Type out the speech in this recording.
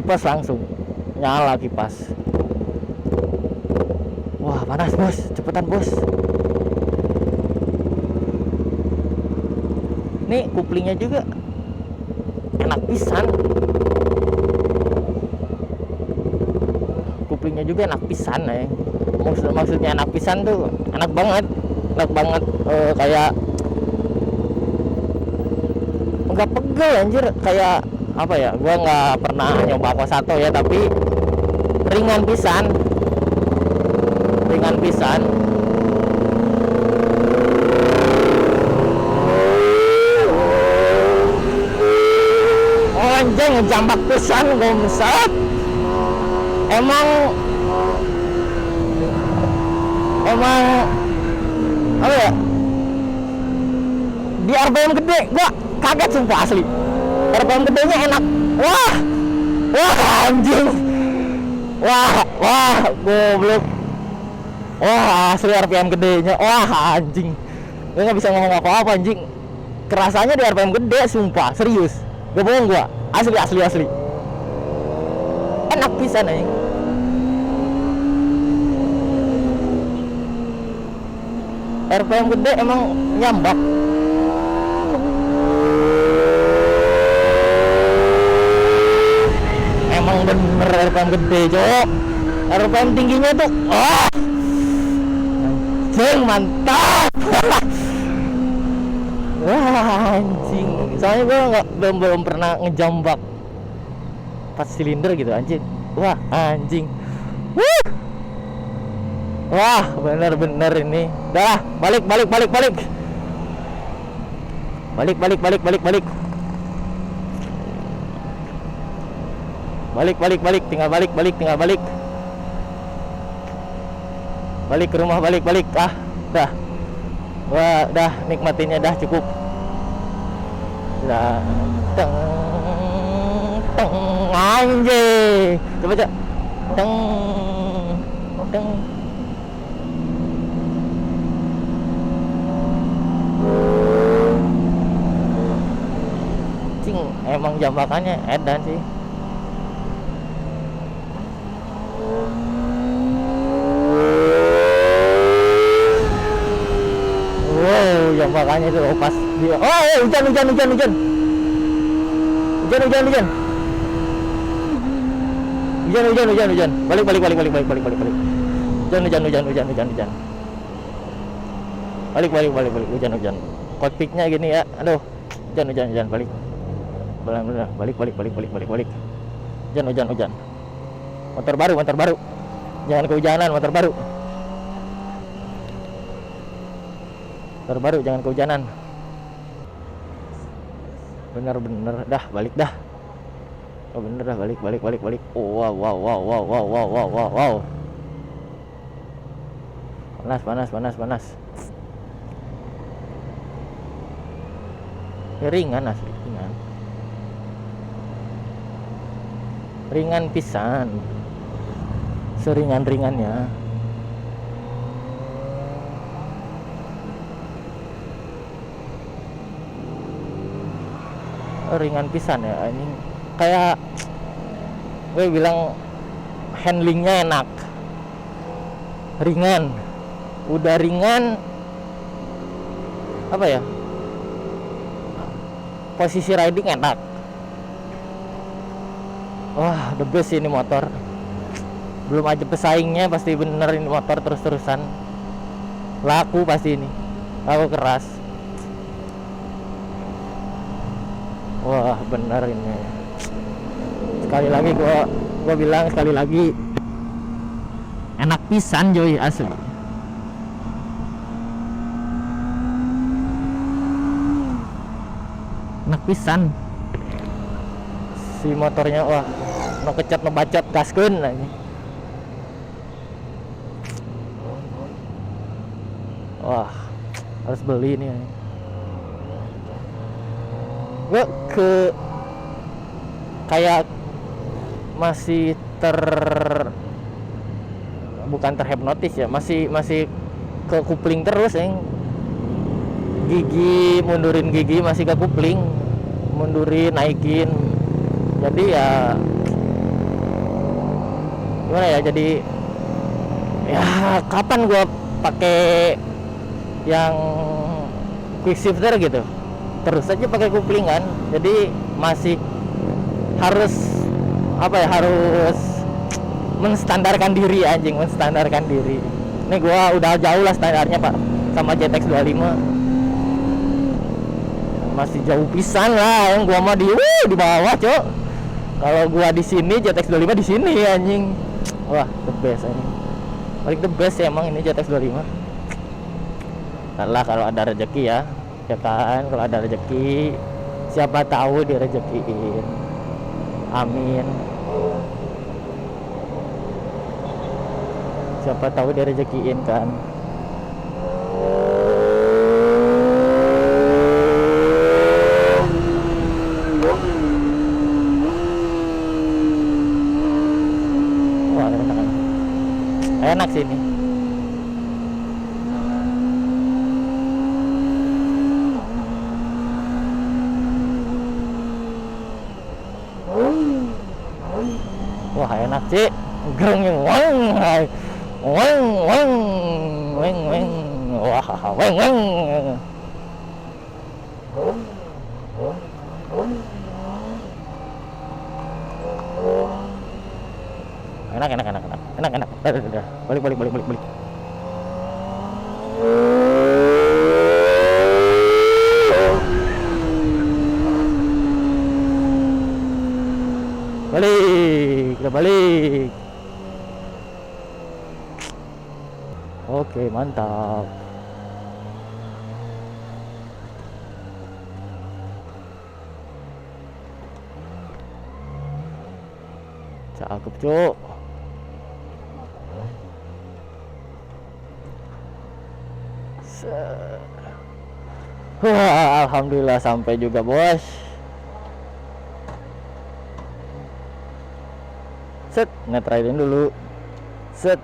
kipas langsung nyala kipas. Wah panas bos, cepetan bos. Nih kuplingnya juga enak pisan. Kuplingnya juga enak pisan ya. Maksudnya enak pisan tuh enak banget, kayak nggak pegel anjir, kayak apa ya, gua nggak pernah nyoba Aqua 1 ya, tapi ringan pisan. Oh anjing ngejambak pisan gomsat. Emang apa ya, di RPM gede gua kaget sumpah asli. RPM gedenya enak. Wah anjing, wah goblok. Wah asli RPM gedenya, wah anjing, gue nggak bisa ngomong apa-apa anjing. Kerasanya di RPM gede sumpah, serius gak bohong gua, asli enak pisan anjing. RPM gede emang nyambak. Emang bener RPM gede cok. RPM tingginya tuh anjing mantap. Wah anjing, soalnya gue belum pernah ngejambak 4 silinder gitu anjing. Wah anjing. Wah bener ini. Dah balik. Tinggal balik. Balik ke rumah, balik. Dah. Wah, dah nikmatinnya dah cukup. Dah. Teng anjing. Coba. Teng. Cing, emang jambakannya edan sih. Jambakannya itu pas dia. Hujan. Hujan. Balik. Hujan. Balik. Hujan. Kokpitnya gini ya. Aduh. Hujan. Balik. Hujan. Motor baru. Jangan kehujanan, motor baru. Jangan kehujanan. Bener dah balik dah. Oh bener dah balik. Oh wow. Panas. Ringan asli, ringan pisan. Seringan-ringannya. Ringan pisan ya anjing. Kayak gue bilang handlingnya enak, ringan. Udah ringan, apa ya, posisi riding enak. Wah the best ini motor. Belum aja pesaingnya, pasti bener ini motor terus-terusan laku, pasti ini laku keras. Wah bener ini. Sekali lagi gua bilang enak pisan Joy, asli. Enak pisan. Si motornya wah, no kecet no bacot gaskeun aja. Wah, harus beli nih. Gue kayak masih bukan terhipnotis ya, masih ke kupling terus yang mundurin gigi, masih ke kupling, mundurin, naikin. Jadi ya, gimana ya, jadi ya kapan gua pakai yang quick shifter gitu, terus aja pakai kuplingan. Jadi masih harus apa ya, harus menstandarkan diri anjing, menstandarkan diri. Ini gua udah jauh lah standarnya Pak sama JTX 25. Masih jauh pisan lah, yang gua mah di bawah, Cok. Kalau gua di sini, JTX 25 di sini anjing. Wah, the best anjing. Paling the best ya emang ini JTX 25. Lah kalau ada rezeki ya kan, kalau ada rezeki siapa tahu direzekiin. Amin. Siapa tahu direzekiin kan. Wah, enak sih ini. Wah, enak sih. Gereng weng. Weng weng weng weng. Wah, weng weng. Enak. Udah. Balik. Kita balik. Oke, mantap. Cakep, Cuk. Wah, alhamdulillah sampai juga, Bos. Set, netralin dulu. Set.